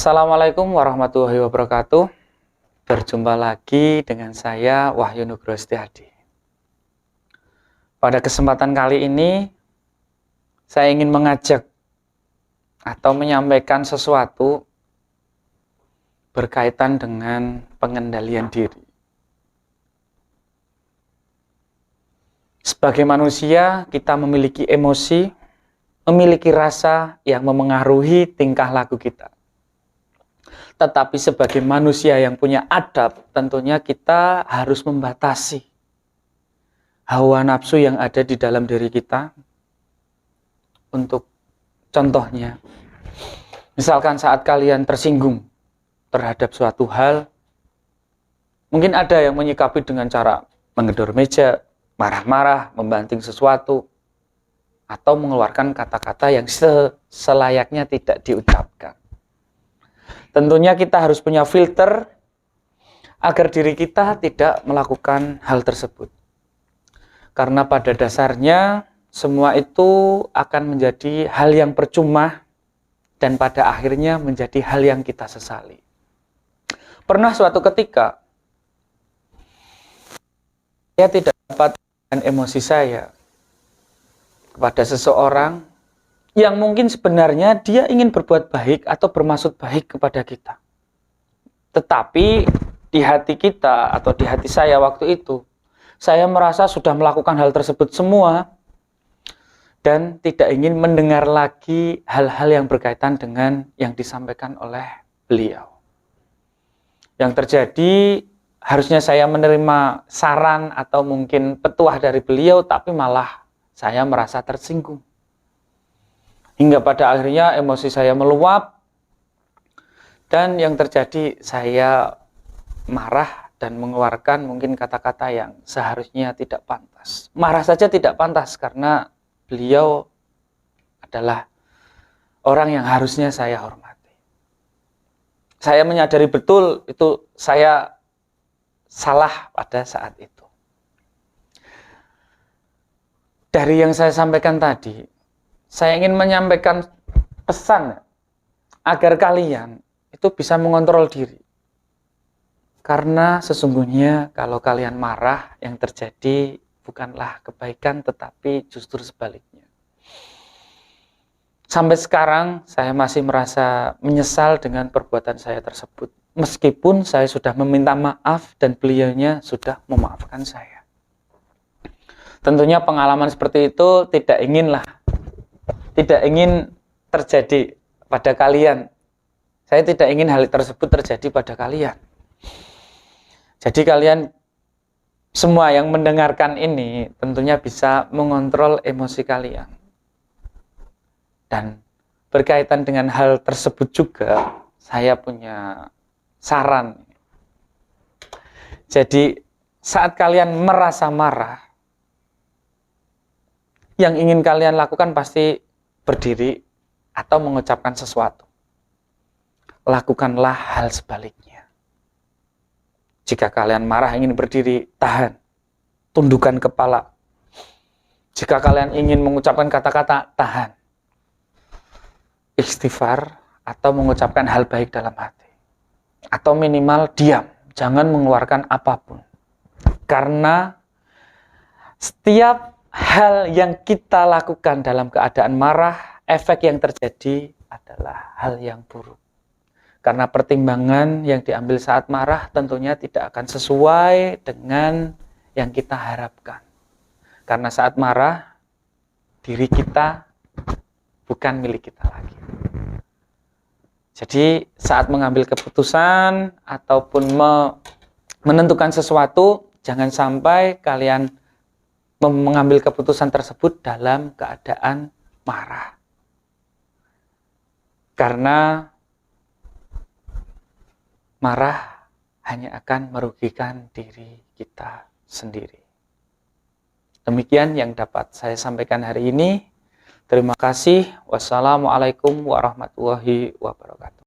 Assalamualaikum warahmatullahi wabarakatuh. Berjumpa lagi dengan saya Wahyu Nugroho Setiadi. Pada kesempatan kali ini saya ingin mengajak atau menyampaikan sesuatu berkaitan dengan pengendalian diri. Sebagai manusia, kita memiliki emosi, memiliki rasa yang memengaruhi tingkah laku kita. Tetapi sebagai manusia yang punya adab, tentunya kita harus membatasi hawa nafsu yang ada di dalam diri kita. Untuk contohnya, misalkan saat kalian tersinggung terhadap suatu hal, mungkin ada yang menyikapi dengan cara menggedor meja, marah-marah, membanting sesuatu, atau mengeluarkan kata-kata yang selayaknya tidak diucapkan. Tentunya kita harus punya filter agar diri kita tidak melakukan hal tersebut. Karena pada dasarnya semua itu akan menjadi hal yang percuma dan pada akhirnya menjadi hal yang kita sesali. Pernah suatu ketika saya tidak dapat dengan emosi saya kepada seseorang yang mungkin sebenarnya dia ingin berbuat baik atau bermaksud baik kepada kita. Tetapi di hati kita atau di hati saya waktu itu, saya merasa sudah melakukan hal tersebut semua dan tidak ingin mendengar lagi hal-hal yang berkaitan dengan yang disampaikan oleh beliau. Yang terjadi, harusnya saya menerima saran atau mungkin petuah dari beliau, tapi malah saya merasa tersinggung. Hingga pada akhirnya emosi saya meluap dan yang terjadi saya marah dan mengeluarkan mungkin kata-kata yang seharusnya tidak pantas. Marah saja tidak pantas karena beliau adalah orang yang harusnya saya hormati. Saya menyadari betul itu saya salah pada saat itu. Dari yang saya sampaikan tadi, saya ingin menyampaikan pesan agar kalian itu bisa mengontrol diri. Karena sesungguhnya kalau kalian marah, yang terjadi bukanlah kebaikan tetapi justru sebaliknya. Sampai sekarang saya masih merasa menyesal dengan perbuatan saya tersebut. Meskipun saya sudah meminta maaf dan beliaunya sudah memaafkan saya. Tentunya pengalaman seperti itu tidak ingin terjadi pada kalian. Saya tidak ingin hal tersebut terjadi pada kalian. Jadi kalian semua yang mendengarkan ini tentunya bisa mengontrol emosi kalian. Dan berkaitan dengan hal tersebut juga saya punya saran. Jadi saat kalian merasa marah, yang ingin kalian lakukan pasti berdiri atau mengucapkan sesuatu. Lakukanlah hal sebaliknya. Jika kalian marah ingin berdiri, tahan. Tundukkan kepala. Jika kalian ingin mengucapkan kata-kata, tahan. Istighfar atau mengucapkan hal baik dalam hati. Atau minimal diam, jangan mengeluarkan apapun. Karena setiap hal yang kita lakukan dalam keadaan marah, efek yang terjadi adalah hal yang buruk. Karena pertimbangan yang diambil saat marah tentunya tidak akan sesuai dengan yang kita harapkan. Karena saat marah, diri kita bukan milik kita lagi. Jadi saat mengambil keputusan ataupun menentukan sesuatu, jangan sampai kalian mengambil keputusan tersebut dalam keadaan marah. Karena marah hanya akan merugikan diri kita sendiri. Demikian yang dapat saya sampaikan hari ini. Terima kasih. Wassalamualaikum warahmatullahi wabarakatuh.